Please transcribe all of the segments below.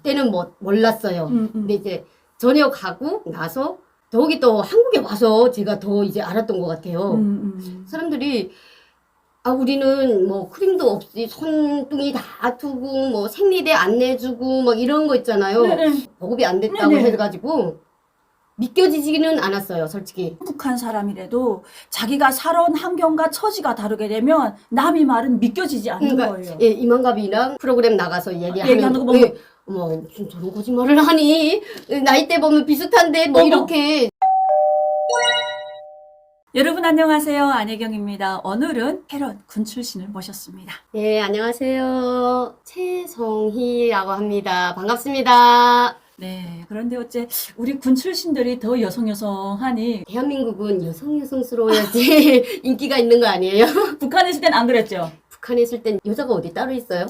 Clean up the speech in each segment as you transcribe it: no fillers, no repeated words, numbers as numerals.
그때는 뭐 몰랐어요. 근데 이제 전역하고 나서 더욱이 또 한국에 와서 제가 더 이제 알았던 것 같아요. 사람들이 우리는 뭐 크림도 없이 손등이 다 두고 뭐 생리대 안 내주고 뭐 이런 거 있잖아요. 네네. 보급이 안 됐다고 네네. 해가지고 믿겨지지는 않았어요, 솔직히. 북한 사람이라도 자기가 살아온 환경과 처지가 다르게 되면 남이 말은 믿겨지지 않는 거예요. 예, 이만갑이랑 프로그램 나가서 얘기하는 거 거, 예, 무슨 저런 거짓말을 하니? 나이대 보면 비슷한데 뭐 이렇게. 여러분 안녕하세요. 안혜경입니다. 오늘은 캐럿 군 출신을 모셨습니다. 네, 안녕하세요. 최성희라고 합니다. 반갑습니다. 네, 그런데 어째 우리 군 출신들이 더 여성하니 대한민국은 여성스러워야지 인기가 있는 거 아니에요? 북한에 있을 땐 안 그랬죠? 북한에 있을 땐 여자가 어디 따로 있어요?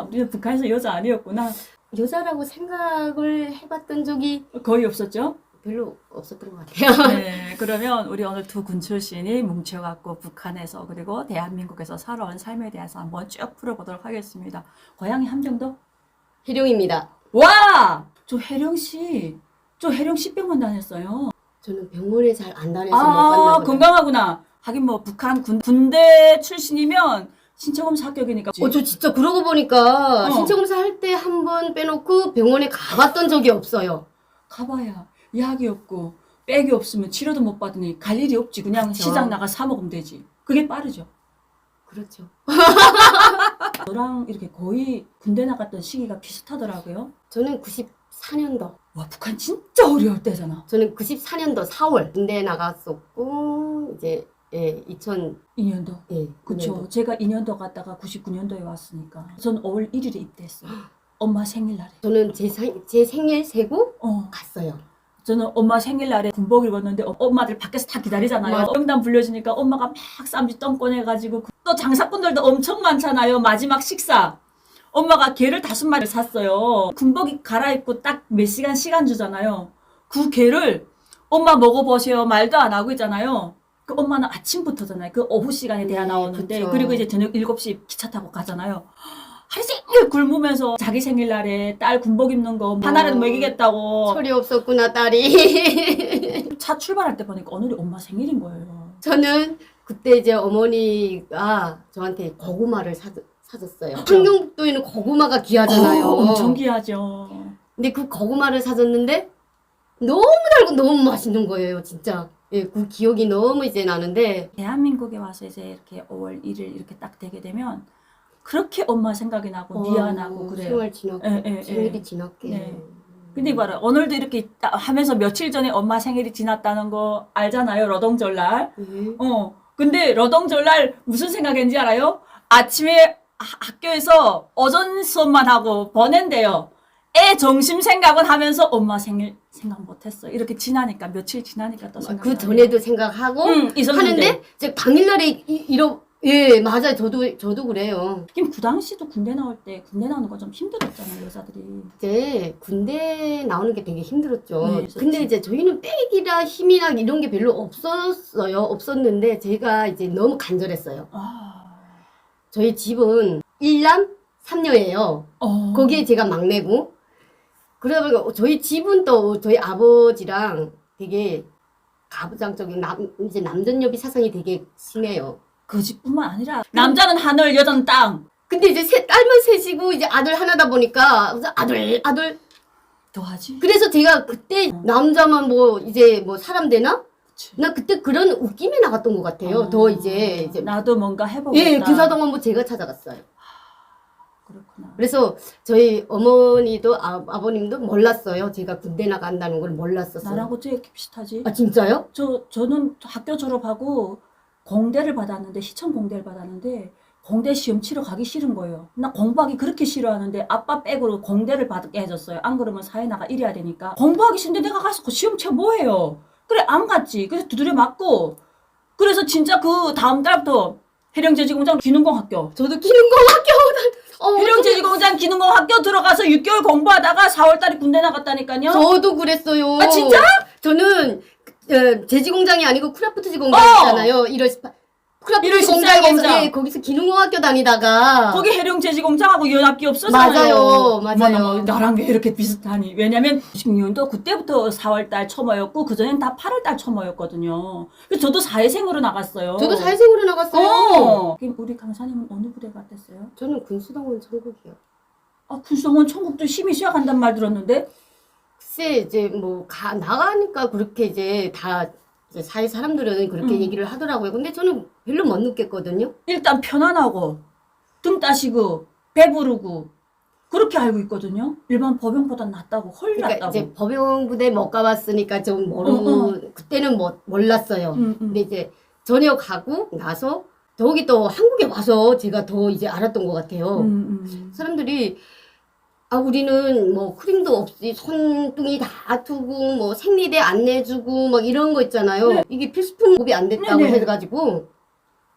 우리는 북한에서 여자 아니었구나. 여자라고 생각을 해봤던 적이 거의 없었죠? 별로 없었던 것 같아요. 네, 그러면 우리 오늘 두 군 출신이 뭉쳐갖고 북한에서 그리고 대한민국에서 살아온 삶에 대해서 한번 쭉 풀어보도록 하겠습니다. 고향이 함정도? 해룡입니다. 와! 저 혜령 씨 병원 다녔어요. 저는 병원에 잘 안 다녀서 못 봤나 보다. 건강하구나. 하긴 뭐 북한 군대 출신이면 신체검사 합격이니까. 저 진짜 그러고 보니까 신체검사 할 때 한 번 빼놓고 병원에 가봤던 적이 없어요. 가봐야 약이 없고 백이 없으면 치료도 못 받으니 갈 일이 없지. 그냥 그쵸. 시장 나가 사 먹으면 되지. 그게 빠르죠. 그렇죠. 너랑 이렇게 거의 군대 나갔던 시기가 비슷하더라고요. 저는 94년도. 와, 북한 진짜 어려울 때잖아. 저는 94년도 4월 군대 나갔었고 이제 2년도. 예, 그쵸. 제가 2년도 갔다가 99년도에 왔으니까. 전 5월 1일에 입대했어요. 엄마 생일날에. 저는 제 생일 세고 갔어요. 저는 엄마 생일날에 군복 입었는데 엄마들 밖에서 다 기다리잖아요. 맞아. 명단 불려주니까 엄마가 막 쌈짓돈 꺼내가지고 또 장사꾼들도 엄청 많잖아요. 마지막 식사. 엄마가 게를 5마리를 샀어요. 군복 갈아입고 딱 몇 시간 주잖아요. 그 게를 엄마 먹어보세요. 말도 안 하고 있잖아요. 그 엄마는 아침부터잖아요. 그 오후 시간에 대화 나오는데 그쵸. 그리고 이제 저녁 7시 기차 타고 가잖아요. 하루 종일 굶으면서 자기 생일날에 딸 군복 입는 거 하나라도 먹이겠다고. 철이 없었구나 딸이. 차 출발할 때 보니까 오늘이 엄마 생일인 거예요. 저는 그때 이제 어머니가 저한테 고구마를 사줬어요. 청경북도에는 고구마가 귀하잖아요. 엄청 귀하죠. 근데 그 고구마를 사줬는데 너무 달고 너무 맛있는 거예요, 진짜. 예, 그 기억이 너무 이제 나는데. 대한민국에 와서 이제 이렇게 5월 1일 이렇게 딱 되게 되면 그렇게 엄마 생각이 나고 미안하고 그래요. 세월 지났고, 생일이 지났게. 네. 근데 봐라, 오늘도 이렇게 있다 하면서 며칠 전에 엄마 생일이 지났다는 거 알잖아요, 러동절날. 예. 근데 러동절날 무슨 생각인지 알아요? 아침에 학교에서 오전 수업만 하고 보낸대요. 애 점심 생각은 하면서 엄마 생일 생각 못했어. 이렇게 지나니까 며칠 지나니까 또 생각. 그 전에도 생각하고 하는데 이제 당일날에 예, 맞아요. 저도 그래요. 그 당시도 군대 나올 때 군대 나오는 거 좀 힘들었잖아요, 여자들이. 이제 군대 나오는 게 되게 힘들었죠. 네, 근데 이제 저희는 백이나 힘이나 이런 게 별로 없었는데 제가 이제 너무 간절했어요. 저희 집은 1남 3녀예요. 거기에 제가 막내고. 그러다 보니까 저희 집은 또 저희 아버지랑 되게 가부장적인 이제 남전여비 사상이 되게 심해요. 그 집뿐만 아니라 남자는 하늘, 여자는 땅. 근데 이제 딸만 셋이고 이제 아들 하나다 보니까 아들 더하지. 그래서 제가 그때 남자만 뭐 이제 뭐 사람 되나? 나 그때 그런 웃김에 나갔던 것 같아요. 더 이제 나도 뭔가 해보겠다. 예, 교사동원부 제가 찾아갔어요. 그렇구나. 그래서 저희 어머니도 아버님도 몰랐어요. 제가 군대 나간다는 걸 몰랐었어요. 나랑 어떻게 비슷하지? 아 진짜요? 저는 학교 졸업하고 공대를 받았는데, 시청 공대를 받았는데 공대 시험 치러 가기 싫은 거예요. 나 공부하기 그렇게 싫어하는데 아빠 백으로 공대를 받게 해줬어요. 안 그러면 사회 나가 이래야 되니까. 공부하기 싫은데 내가 가서 시험 쳐 뭐해요? 그래 안 갔지. 그래서 두드려 맞고. 그래서 진짜 그 다음 달부터 해령제지공장 기능공 학교. 저도 기능공 학교 해령제지공장 기능공 학교 들어가서 6개월 공부하다가 4월달에 군대 나갔다니까요. 저도 그랬어요. 아 진짜? 저는 제지공장이 아니고 크라프트 지공장이잖아요. 1월 18. 크라프트 1월 14일 공장에서 공장. 예, 거기서 기능공학교 다니다가 거기 해룡제지공장하고 연합기 없었잖아요. 맞아요. 어머나, 나랑 왜 이렇게 비슷하니? 왜냐면 90년도 그때부터 4월달 초모였고 그전엔 다 8월달 초모였거든요. 그래서 저도 사회생으로 나갔어요. 저도 사회생으로 나갔어요. 그럼 우리 강사님은 어느 부대 갔댔어요? 저는 군수당원 천국이요. 아, 군수동원 천국도 심의 시작한단 말 들었는데? 글쎄 이제 뭐 나가니까 그렇게 이제 다 이제 사회 사람들은 그렇게 얘기를 하더라고요. 근데 저는 별로 못 느꼈거든요. 일단 편안하고 등 따시고 배부르고 그렇게 알고 있거든요. 일반 법영보다 낫다고 헐 그러니까 낫다고. 이제 법영부대 못 가봤으니까 좀 모르고 그때는 몰랐어요. 근데 이제 전역하고 나서 더욱이 또 한국에 와서 제가 더 이제 알았던 것 같아요. 사람들이 우리는 뭐 크림도 없이 손등이 다 두고 뭐 생리대 안 내주고 막 이런 거 있잖아요. 네. 이게 필수품급이 안 됐다고 네네. 해가지고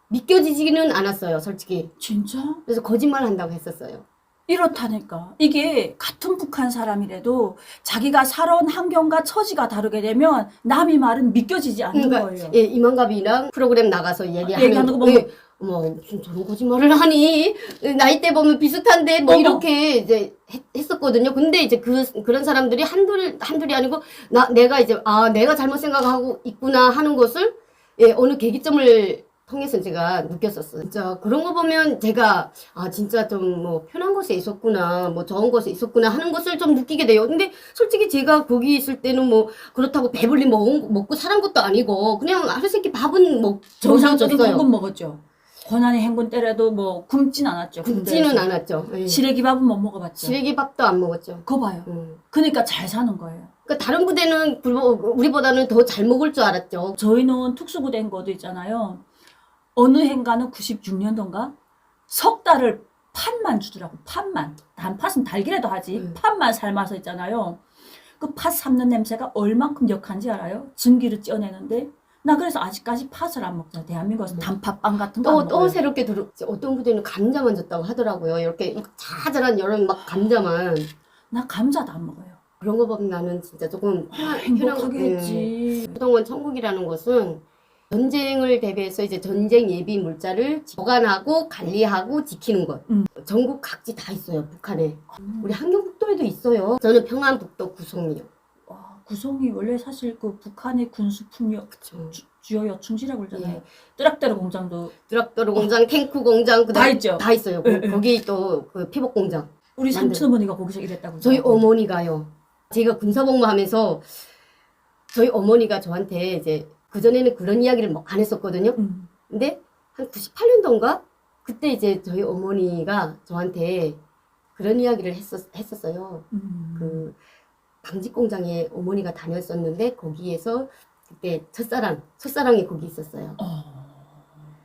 믿겨지지는 않았어요, 솔직히. 진짜? 그래서 거짓말 한다고 했었어요. 이렇다니까. 이게 같은 북한 사람이라도 자기가 살아온 환경과 처지가 다르게 되면 남이 말은 믿겨지지 않는 거예요. 예, 이만갑이랑 프로그램 나가서 얘기하는 거 예, 무슨 저런 거짓말을 하니? 나이대 보면 비슷한데 뭐 어머. 이렇게 이제 했었거든요. 근데 이제 그런 사람들이 한둘이 아니고 내가 이제 내가 잘못 생각하고 있구나 하는 것을 예, 어느 계기점을 통해서 제가 느꼈었어요. 진짜 그런 거 보면 제가 진짜 좀 뭐 편한 곳에 있었구나, 뭐 좋은 곳에 있었구나 하는 것을 좀 느끼게 돼요. 근데 솔직히 제가 거기 있을 때는 뭐 그렇다고 배불리 먹고 살은 것도 아니고 그냥 하루 세끼 밥은 정상적인 먹었어요. 공급 먹었죠. 고난의 행군 때라도 뭐 굶진 않았죠. 굶지는 않았죠. 예. 시래기밥은 못 먹어봤죠. 시래기밥도 안 먹었죠. 그거 봐요. 그러니까 잘 사는 거예요. 그러니까 다른 부대는 우리보다는 더 잘 먹을 줄 알았죠. 저희는 특수부대인 것도 있잖아요. 어느 해인가는 96년도인가 석 달을 팥만 주더라고. 팥만. 단팥은 달기라도 하지. 팥만 삶아서 있잖아요. 그 팥 삶는 냄새가 얼만큼 역한지 알아요? 증기를 쪄내는데 나 그래서 아직까지 팥을 안 먹잖아. 대한민국에서 단팥빵 같은 거 안 또 먹어요. 새롭게 어떤 부대는 감자만 줬다고 하더라고요. 이렇게 막 자잘한 여름 막 감자만. 나 감자도 안 먹어요. 그런 거 보면 나는 진짜 조금 행복하게 했지. 구동원 천국이라는 것은 전쟁을 대비해서 이제 전쟁 예비 물자를 보관하고 관리하고 지키는 것. 전국 각지 다 있어요, 북한에. 우리 함경북도에도 있어요. 저는 평안북도 구송이요. 와, 구송이 원래 사실 그 북한의 군수품력 그쵸. 주요 여충지라고 그러잖아요. 예. 뜨락대로 공장도 드락도르 공장, 탱크 공장, 다 있죠. 다 있어요. 예, 예. 거기 또 그 피복 공장. 우리 삼촌 어머니가 거기서 일했다고. 저희 그러더라고요. 어머니가요. 제가 군사복무하면서 저희 어머니가 저한테 이제 그전에는 그런 이야기를 안 했었거든요. 근데 한 98년도인가? 그때 이제 저희 어머니가 저한테 그런 이야기를 했었어요. 그 방직 공장에 어머니가 다녔었는데 거기에서 그때 첫사랑이 거기 있었어요.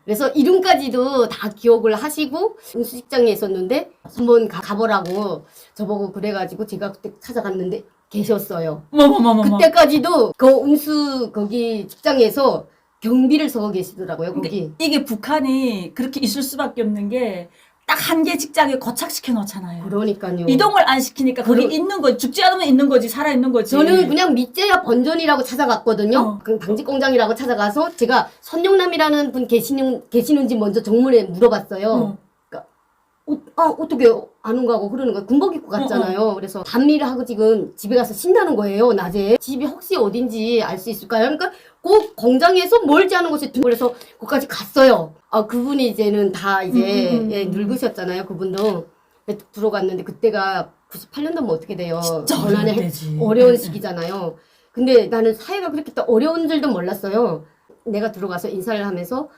그래서 이름까지도 다 기억을 하시고 운수직장에 있었는데 한번 가보라고 저보고 그래가지고 제가 그때 찾아갔는데 계셨어요. 그때까지도 그 운수 거기 직장에서 경비를 서고 계시더라고요. 거기. 이게 북한이 그렇게 있을 수밖에 없는 게 딱 한 개 직장에 고착시켜 놓잖아요. 그러니까요. 이동을 안 시키니까 거기 있는 거지. 죽지 않으면 있는 거지. 살아 있는 거지. 저는 그냥 밑재야 번전이라고 찾아갔거든요. 그 방직 공장이라고 찾아가서 제가 선영남이라는 분 계시는지 먼저 정문에 물어봤어요. 그러니까 어떻게 아는가 하고 그러는 거예요. 군복 입고 갔잖아요. 그래서 단미를 하고 지금 집에 가서 쉰다는 거예요. 낮에. 집이 혹시 어딘지 알 수 있을까요? 그러니까 그 공장에서 멀지 않은 곳에 그래서 거기까지 갔어요. 그분이 이제는 다 이제 예, 늙으셨잖아요. 그분도. 들어갔는데 그때가 98년도면 어떻게 돼요? 전환의 어려운 시기잖아요. 근데 나는 사회가 그렇게 또 어려운 줄도 몰랐어요. 내가 들어가서 인사를 하면서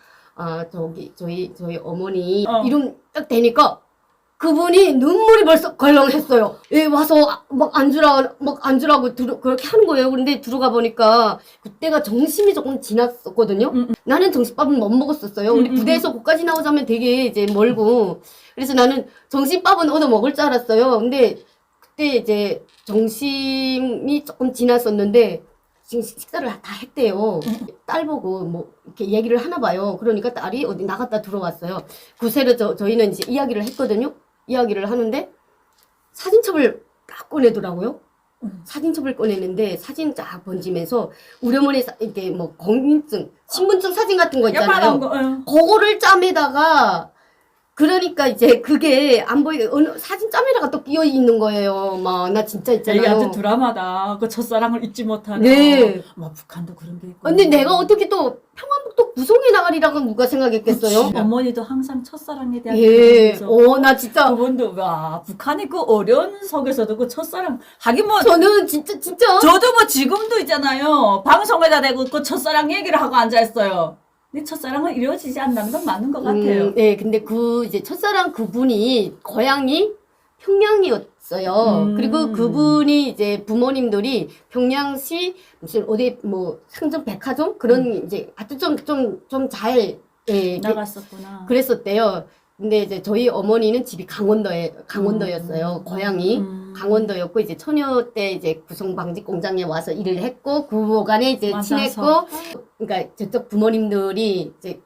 저희 어머니 이름 딱 대니까 그분이 눈물이 벌써 걸렁했어요. 예, 와서 막 앉으라고 그렇게 하는 거예요. 그런데 들어가 보니까 그때가 정심이 조금 지났었거든요. 나는 정신밥은 못 먹었었어요. 우리 부대에서 거기까지 나오자면 되게 이제 멀고. 그래서 나는 정신밥은 얻어 먹을 줄 알았어요. 근데 그때 이제 정심이 조금 지났었는데 지금 식사를 다 했대요. 딸 보고 뭐 이렇게 얘기를 하나 봐요. 그러니까 딸이 어디 나갔다 들어왔어요. 구세로 저희는 이제 이야기를 했거든요. 이야기를 하는데 사진첩을 딱 꺼내더라고요. 사진첩을 꺼내는데 사진 쫙 번지면서 우리 어머니 이렇게 뭐 공민증, 신분증 사진 같은 거 있잖아요. 야만한 거. 응. 그거를 짜매다가 그러니까 이제 그게 안 보이게 어느 사진 짜매다가 또 끼어 있는 거예요. 막 나 진짜 이게 아주 있잖아요. 드라마다. 그 첫사랑을 잊지 못하는. 네. 뭐 북한도 그런 게 있고. 근데 내가 어떻게 또 평안북도 구성에 나가리라고 누가 생각했겠어요? 어머니도 항상 첫사랑에 대한 예. 있었고, 나 진짜 그분도 와 북한이 그 어려운 속에서도 그 첫사랑 하긴 뭐 저는 진짜 저도 뭐 지금도 있잖아요. 방송에다 대고 그 첫사랑 얘기를 하고 앉아있어요. 근데 첫사랑은 이루어지지 않는 건 맞는 것 같아요. 네, 근데 그 이제 첫사랑 그분이 고향이 평양이었어요. 그리고 그분이 이제 부모님들이 평양시 무슨 어디 뭐 상점 백화점 그런 이제 아주 좀 잘 예, 나갔었구나. 그랬었대요. 근데 이제 저희 어머니는 집이 강원도였어요. 고향이 강원도였고 이제 처녀 때 이제 구성방직 공장에 와서 일을 했고 구간에 이제 맞아서. 친했고 그러니까 저쪽 부모님들이 이제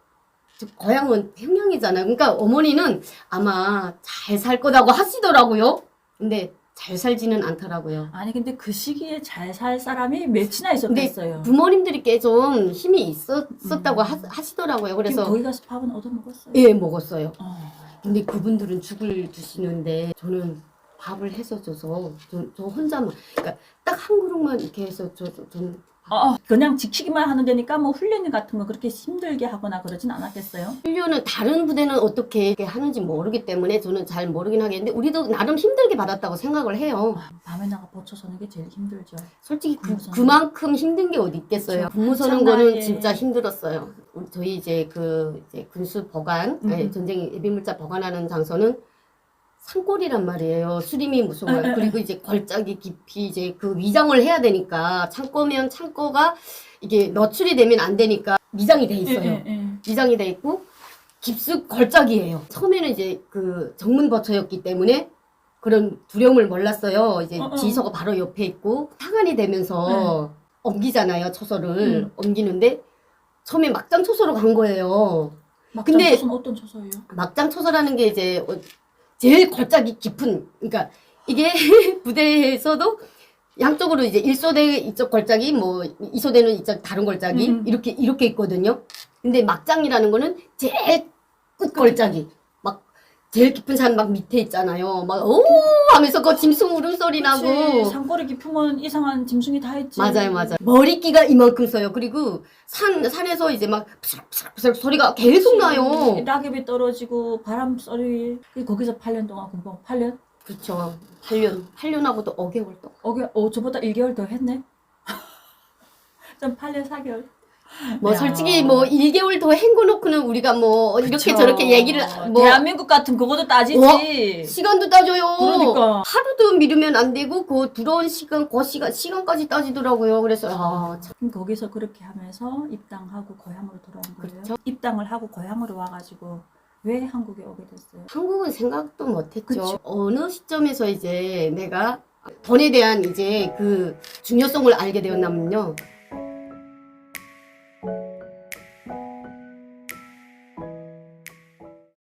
고향은 평양이잖아요. 그러니까 어머니는 아마 잘 살 거라고 하시더라고요. 근데 잘 살지는 않더라고요. 아니 근데 그 시기에 잘 살 사람이 몇이나 근데 있었겠어요. 부모님들이 꽤 좀 힘이 있었다고 하시더라고요. 그래서 거기 가서 밥은 얻어 먹었어요. 예, 먹었어요. 어. 근데 그분들은 죽을 드시는데 저는 밥을 해서 줘서 저 혼자만 그러니까 딱 한 그릇만 이렇게 해서 저는 그냥 지키기만 하는 데니까 뭐 훈련 같은 거 그렇게 힘들게 하거나 그러진 않았겠어요? 훈련은 다른 부대는 어떻게 하는지 모르기 때문에 저는 잘 모르긴 하겠는데 우리도 나름 힘들게 받았다고 생각을 해요. 밤에 나가 버쳐 서는 게 제일 힘들죠. 솔직히 근무선은. 그만큼 힘든 게 어디 있겠어요. 그렇죠. 근무 서는 한참 거는 나이에. 진짜 힘들었어요. 저희 이제 이제 군수 보관, 전쟁 예비물자 보관하는 장소는 산골이란 말이에요. 수림이 무서워요. 그리고 이제 걸작이 깊이 이제 그 위장을 해야 되니까 창고면 창고가 이게 노출이 되면 안 되니까 미장이 돼 있어요. 미장이 돼 있고 깊숙 걸작이에요. 처음에는 이제 그 정문 거처였기 때문에 그런 두려움을 몰랐어요. 이제 지휘소가 바로 옆에 있고 상안이 되면서 옮기잖아요. 초소를 옮기는데 처음에 막장 초소로 간 거예요. 근데 초소는 어떤 초소예요? 막장 초소라는 게 이제 제일 걸작이 깊은 그러니까 이게 부대에서도 양쪽으로 이제 1소대 이쪽 걸작이 뭐 2소대는 이쪽 다른 걸작이 이렇게 있거든요. 근데 막장이라는 거는 제일 끝 걸작이 막 제일 깊은 산 막 밑에 있잖아요. 막 오 하면서 그 짐승 울음소리 나고 산골이 깊으면 이상한 짐승이 다 있지. 맞아요. 머리끼가 이만큼 써요. 그리고 산에서 이제 막 푸석푸석 소리가 계속 나요. 낙엽이 떨어지고 바람 소리. 거기서 8년 동안 공부. 8년? 그렇죠. 8년하고도 5개월 또. 저보다 1개월 더 했네. 전 8년 4개월. 뭐 야. 솔직히 뭐 1개월 더 헹궈놓고는 우리가 뭐 이렇게 그쵸. 저렇게 얘기를 뭐 대한민국 같은 그거도 따지지. 시간도 따져요. 그러니까. 하루도 미루면 안 되고 그 들어온 시간 시간까지 따지더라고요. 그래서 참. 그럼 거기서 그렇게 하면서 입당하고 고향으로 돌아온 거예요. 그렇죠. 입당을 하고 고향으로 와가지고 왜 한국에 오게 됐어요? 한국은 생각도 못했죠. 그쵸. 어느 시점에서 이제 내가 돈에 대한 이제 그 중요성을 알게 되었냐면요.